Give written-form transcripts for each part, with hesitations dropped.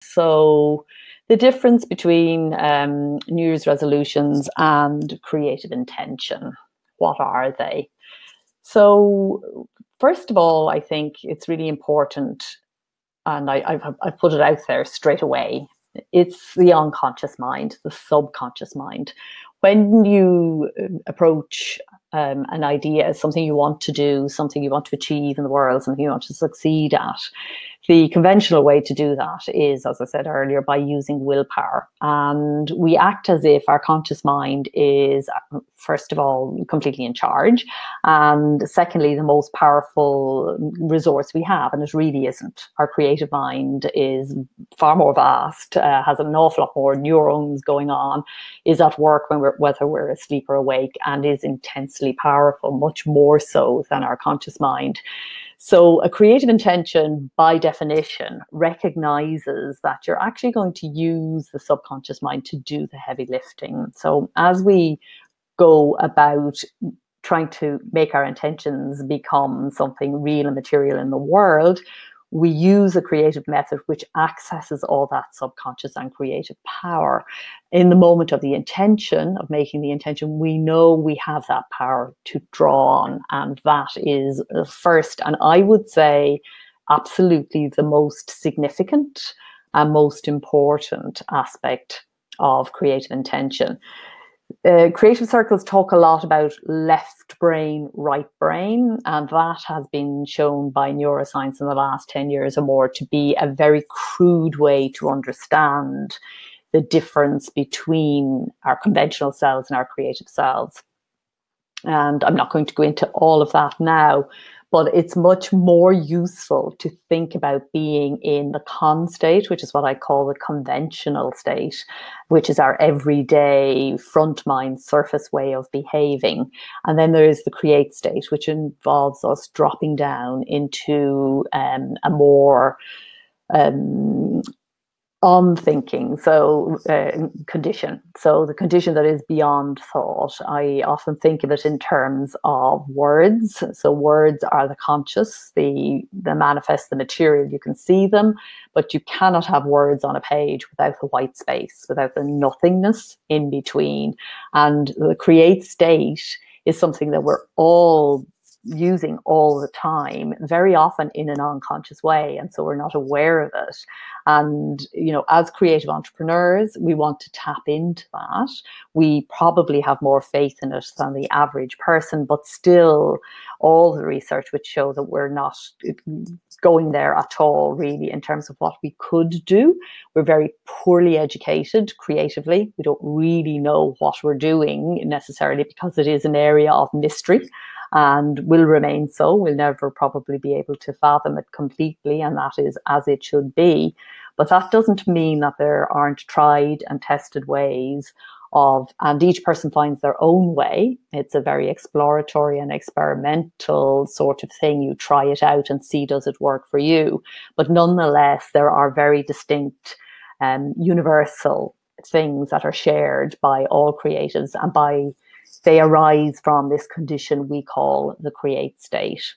So the difference between New Year's resolutions and creative intention, what are they? So first of all, I think it's really important, and I've put it out there straight away. It's the unconscious mind, the subconscious mind. When you approach an idea as something you want to do, something you want to achieve in the world, something you want to succeed at, the conventional way to do that is, as I said earlier, by using willpower. And we act as if our conscious mind is, first of all, completely in charge. And secondly, the most powerful resource we have. And it really isn't. Our creative mind is far more vast, has an awful lot more neurons going on, is at work whether we're asleep or awake, and is intensely powerful, much more so than our conscious mind. So a creative intention, by definition, recognizes that you're actually going to use the subconscious mind to do the heavy lifting. So as we go about trying to make our intentions become something real and material in the world, we use a creative method which accesses all that subconscious and creative power. In the moment of the intention, of making the intention, we know we have that power to draw on. And that is the first, and I would say absolutely the most significant and most important aspect of creative intention. Creative circles talk a lot about left brain, right brain, and that has been shown by neuroscience in the last 10 years or more to be a very crude way to understand the difference between our conventional selves and our creative selves. And I'm not going to go into all of that now, but it's much more useful to think about being in the con state, which is what I call the conventional state, which is our everyday front mind surface way of behaving. And then there is the create state, which involves us dropping down into a more on thinking, condition. So the condition that is beyond thought. I often think of it in terms of words. So words are the conscious, the manifest, the material. You can see them, but you cannot have words on a page without the white space, without the nothingness in between. And the create state is something that we're all using all the time, very often in an unconscious way, and so we're not aware of it. And as creative entrepreneurs, we want to tap into that. We probably have more faith in it than the average person, but still all the research would show that we're not going there at all, really, in terms of what we could do. We're very poorly educated creatively. We don't really know what we're doing necessarily, because it is an area of mystery and will remain so. We'll never probably be able to fathom it completely, and that is as it should be. But that doesn't mean that there aren't tried and tested ways of, and each person finds their own way. It's a very exploratory and experimental sort of thing. You try it out and see, does it work for you? But nonetheless, there are very distinct universal things that are shared by all creatives, and they arise from this condition we call the create state.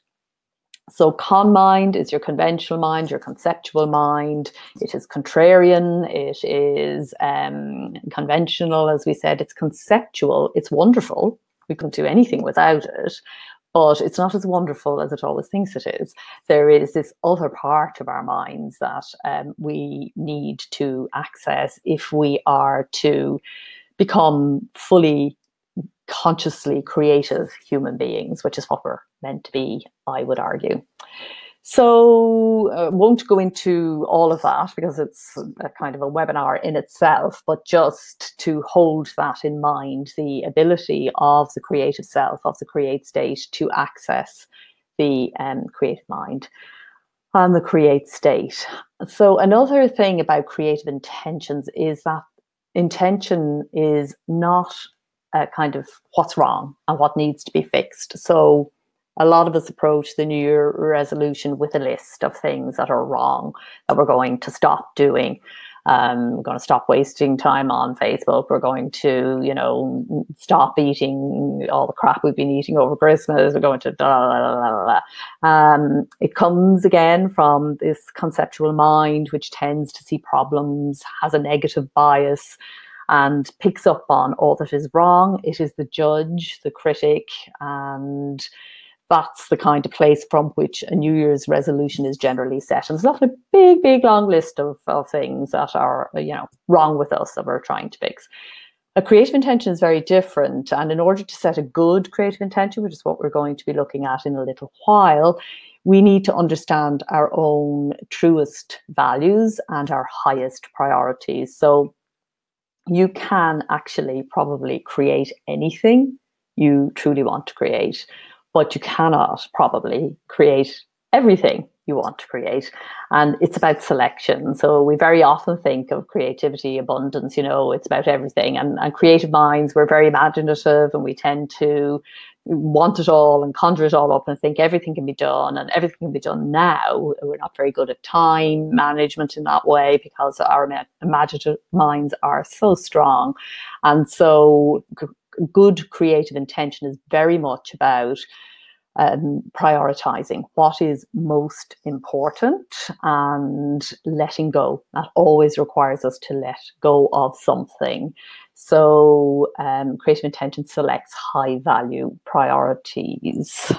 So con mind is your conventional mind, your conceptual mind. It is contrarian. It is conventional, as we said. It's conceptual. It's wonderful. We couldn't do anything without it. But it's not as wonderful as it always thinks it is. There is this other part of our minds that we need to access if we are to become fully consciously creative human beings, which is what we're meant to be, I would argue. So won't go into all of that because it's a kind of a webinar in itself, but just to hold that in mind, the ability of the creative self, of the create state, to access the creative mind and the create state. So another thing about creative intentions is that intention is not kind of what's wrong and what needs to be fixed. So a lot of us approach the New Year resolution with a list of things that are wrong, that we're going to stop doing. We're going to stop wasting time on Facebook. We're going to, stop eating all the crap we've been eating over Christmas. We're going to it comes again from this conceptual mind, which tends to see problems, has a negative bias, and picks up on all that is wrong. It is the judge, the critic, and that's the kind of place from which a New Year's resolution is generally set. And there's often a big, big, long list of things that are, wrong with us that we're trying to fix. A creative intention is very different. And in order to set a good creative intention, which is what we're going to be looking at in a little while, we need to understand our own truest values and our highest priorities. So you can actually probably create anything you truly want to create, but you cannot probably create everything you want to create. And it's about selection. So we very often think of creativity, abundance, it's about everything. And creative minds, we're very imaginative, and we tend to want it all and conjure it all up and think everything can be done and everything can be done now. We're not very good at time management in that way because our imaginative minds are so strong. And so good creative intention is very much about prioritizing what is most important and letting go. That always requires us to let go of something. So creative intention selects high value priorities.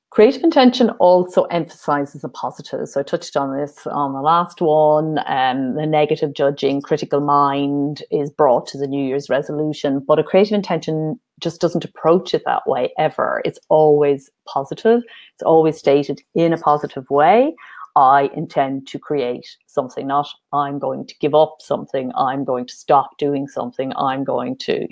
Creative intention also emphasizes the positive. So I touched on this on the last one. The negative, judging, critical mind is brought to the New Year's resolution, but a creative intention just doesn't approach it that way ever. It's always positive. It's always stated in a positive way. I intend to create something, not I'm going to give up something, I'm going to stop doing something, I'm going to,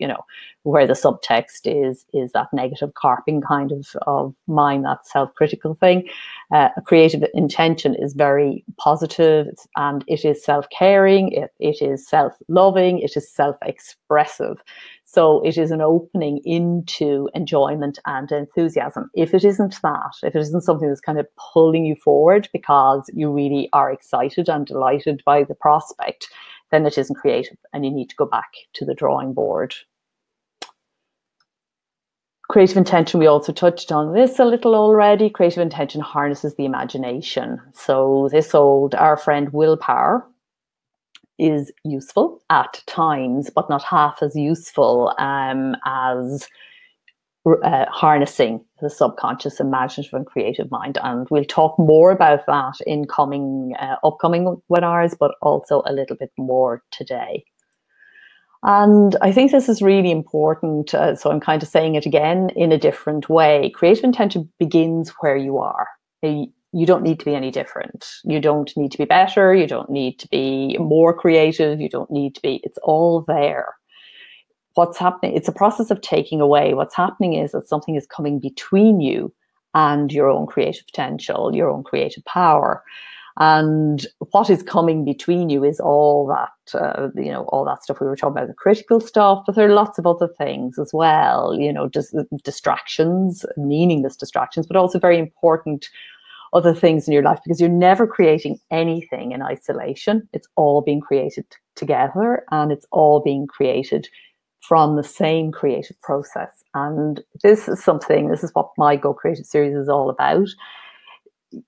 where the subtext is that negative carping kind of mind, that self-critical thing. A creative intention is very positive, and it is self-caring, it is self-loving, it is self-expressive. So it is an opening into enjoyment and enthusiasm. If it isn't that, if it isn't something that's kind of pulling you forward because you really are excited and delighted by the prospect, then it isn't creative and you need to go back to the drawing board. Creative intention, we also touched on this a little already. Creative intention harnesses the imagination. So our friend willpower is useful at times, but not half as useful as harnessing the subconscious, imaginative and creative mind. And we'll talk more about that in upcoming webinars, but also a little bit more today. And I think this is really important. So I'm kind of saying it again in a different way. Creative intention begins where you are. You don't need to be any different. You don't need to be better. You don't need to be more creative. You don't need to be, it's all there. What's happening, it's a process of taking away. What's happening is that something is coming between you and your own creative potential, your own creative power. And what is coming between you is all that, all that stuff we were talking about, the critical stuff, but there are lots of other things as well, just distractions, meaningless distractions, but also very important other things in your life, because you're never creating anything in isolation. It's all being created together, and it's all being created from the same creative process. And this is what my Go Creative series is all about,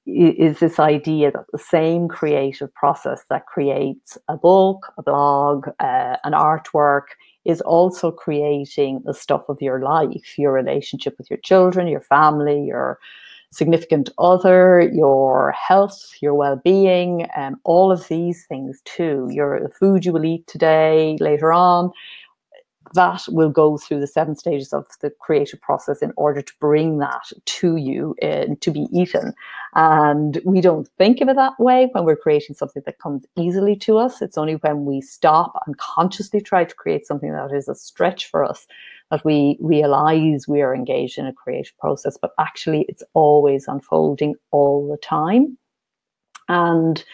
is this idea that the same creative process that creates a book, a blog, an artwork, is also creating the stuff of your life, your relationship with your children, your family, your significant other, your health, your well-being, all of these things too. The food you will eat today, later on, that will go through the 7 stages of the creative process in order to bring that to you to be eaten. And we don't think of it that way when we're creating something that comes easily to us. It's only when we stop and consciously try to create something that is a stretch for us that we realize we are engaged in a creative process. But actually, it's always unfolding all the time. And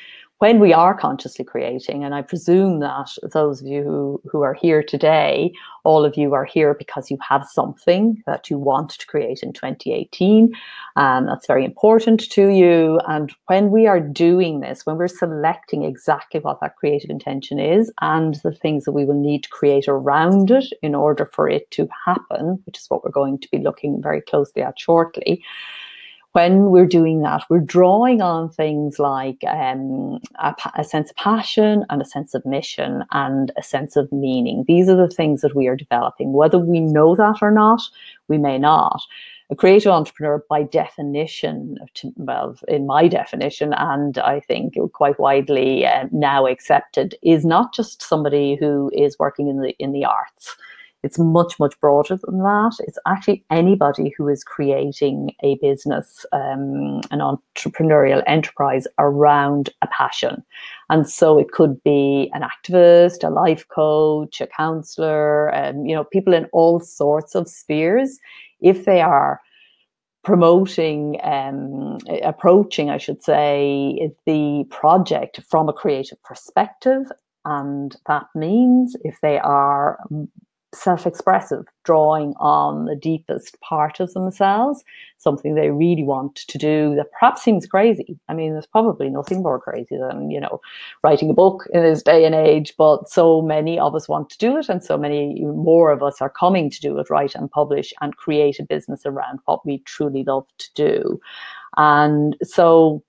when we are consciously creating, and I presume that those of you who are here today, all of you are here because you have something that you want to create in 2018, and that's very important to you. And when we are doing this, when we're selecting exactly what that creative intention is and the things that we will need to create around it in order for it to happen, which is what we're going to be looking very closely at shortly, when we're doing that, we're drawing on things like a sense of passion and a sense of mission and a sense of meaning. These are the things that we are developing. Whether we know that or not, we may not. A creative entrepreneur, by definition, well, in my definition, and I think quite widely now accepted, is not just somebody who is working in the arts. It's much, much broader than that. It's actually anybody who is creating a business, an entrepreneurial enterprise around a passion. And so it could be an activist, a life coach, a counselor, people in all sorts of spheres. If they are approaching, I should say, the project from a creative perspective, and that means if they are self-expressive, drawing on the deepest part of themselves, something they really want to do that perhaps seems crazy. I mean, there's probably nothing more crazy than, writing a book in this day and age, but so many of us want to do it, and so many more of us are coming to do it, write and publish and create a business around what we truly love to do. And so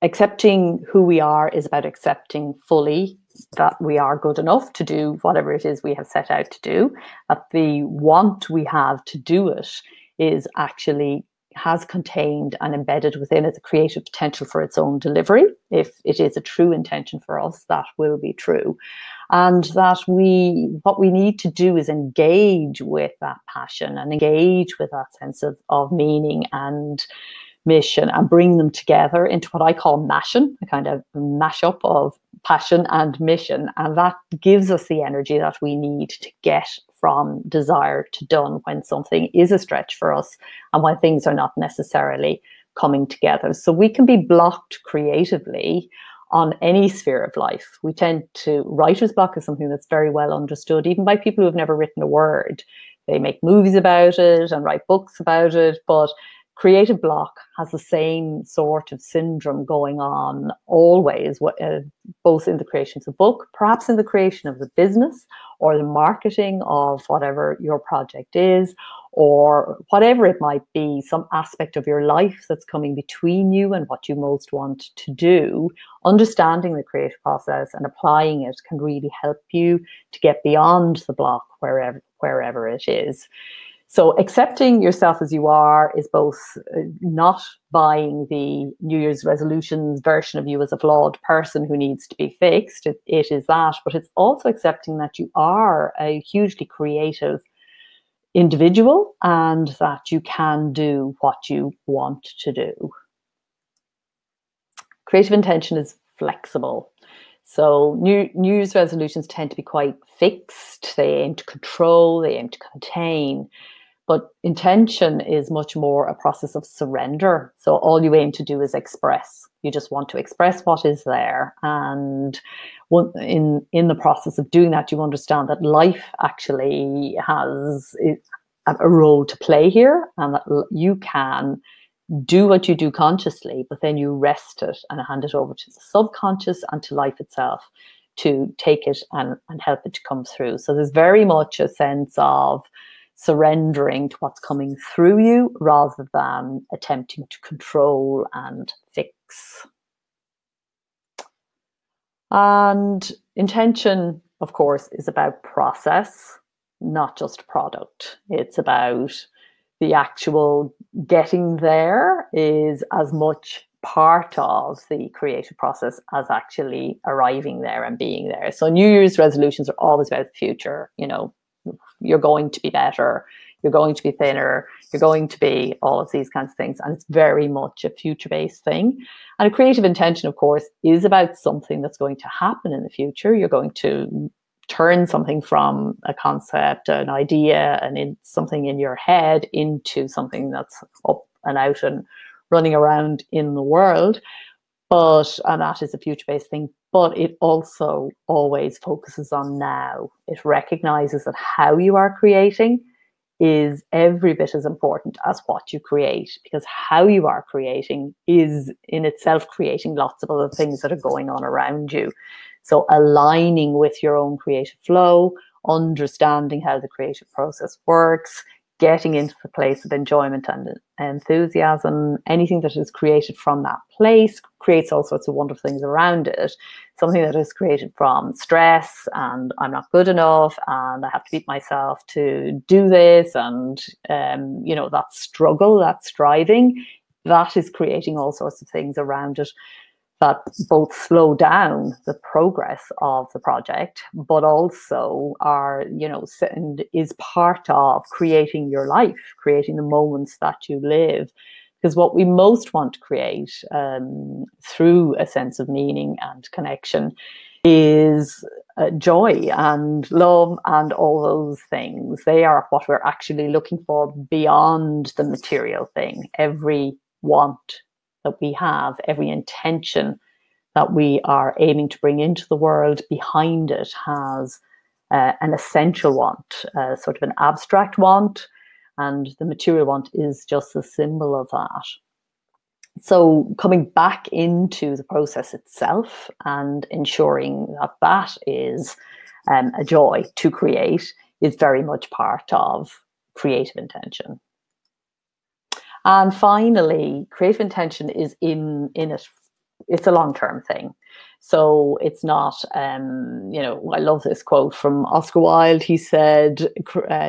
accepting who we are is about accepting fully that we are good enough to do whatever it is we have set out to do, that the want we have to do it is actually has contained and embedded within it the creative potential for its own delivery. If it is a true intention for us, that will be true. And that what we need to do is engage with that passion and engage with that sense of meaning and mission, and bring them together into what I call mashing, a kind of mashup of passion and mission. And that gives us the energy that we need to get from desire to done when something is a stretch for us and when things are not necessarily coming together. So we can be blocked creatively on any sphere of life. We tend to, writer's block is something that's very well understood, even by people who have never written a word. They make movies about it and write books about it, but creative block has the same sort of syndrome going on always, both in the creation of the book, perhaps in the creation of the business or the marketing of whatever your project is, or whatever it might be, some aspect of your life that's coming between you and what you most want to do. Understanding the creative process and applying it can really help you to get beyond the block wherever it is. So accepting yourself as you are is both not buying the New Year's resolutions version of you as a flawed person who needs to be fixed. It is that, but it's also accepting that you are a hugely creative individual and that you can do what you want to do. Creative intention is flexible. So New Year's resolutions tend to be quite fixed. They aim to control, they aim to contain. But intention is much more a process of surrender. So all you aim to do is express. You just want to express what is there. And in the process of doing that, you understand that life actually has a role to play here, and that you can do what you do consciously, but then you rest it and hand it over to the subconscious and to life itself to take it and help it to come through. So there's very much a sense of surrendering to what's coming through you rather than attempting to control and fix. And intention, of course, is about process, not just product. It's about the actual getting there is as much part of the creative process as actually arriving there and being there. So New Year's resolutions are always about the future. You're going to be better, you're going to be thinner, you're going to be all of these kinds of things. And it's very much a future-based thing. And a creative intention, of course, is about something that's going to happen in the future. You're going to turn something from a concept, an idea, and something in your head into something that's up and out and running around in the world. and that is a future-based thing, but it also always focuses on now. It recognizes that how you are creating is every bit as important as what you create, because how you are creating is in itself creating lots of other things that are going on around you. So aligning with your own creative flow, understanding how the creative process works, getting into the place of enjoyment and enthusiasm, anything that is created from that place creates all sorts of wonderful things around it. Something that is created from stress and I'm not good enough and I have to beat myself to do this, and that struggle, that striving, that is creating all sorts of things around it that both slow down the progress of the project, but also are, is part of creating your life, creating the moments that you live. Because what we most want to create through a sense of meaning and connection is joy and love and all those things. They are what we're actually looking for beyond the material thing. Every want that we have, every intention that we are aiming to bring into the world, behind it has an essential want, sort of an abstract want, and the material want is just a symbol of that. So coming back into the process itself and ensuring that that is a joy to create is very much part of creative intention. And finally, creative intention is in it. It's a long-term thing. So it's not, I love this quote from Oscar Wilde. He said,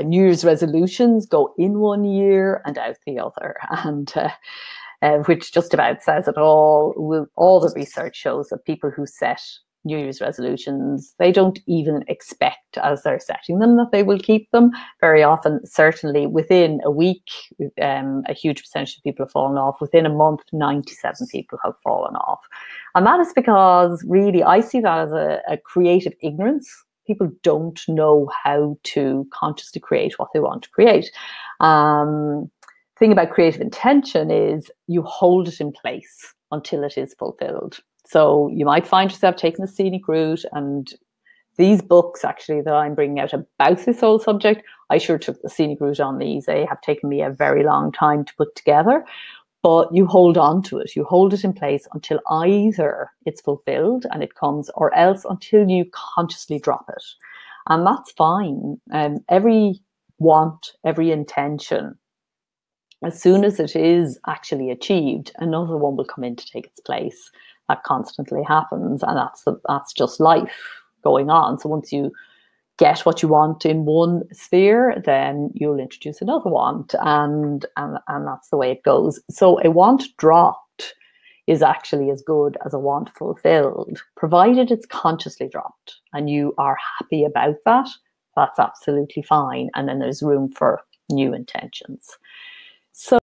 New Year's resolutions go in one year and out the other. And which just about says it all. All the research shows that people who set New Year's resolutions, they don't even expect as they're setting them that they will keep them. Very often, certainly within a week, a huge percentage of people have fallen off. Within a month, 97 people have fallen off. And that is because really, I see that as a creative ignorance. People don't know how to consciously create what they want to create. Thing about creative intention is you hold it in place until it is fulfilled. So you might find yourself taking the scenic route, and these books actually that I'm bringing out about this whole subject, I sure took the scenic route on these. They have taken me a very long time to put together, but you hold on to it. You hold it in place until either it's fulfilled and it comes, or else until you consciously drop it. And that's fine. Every want, every intention, as soon as it is actually achieved, another one will come in to take its place. That constantly happens, and that's just life going on. So once you get what you want in one sphere, then you'll introduce another want, and that's the way it goes. So a want dropped is actually as good as a want fulfilled, provided it's consciously dropped and you are happy about that. That's absolutely fine, and then there's room for new intentions. So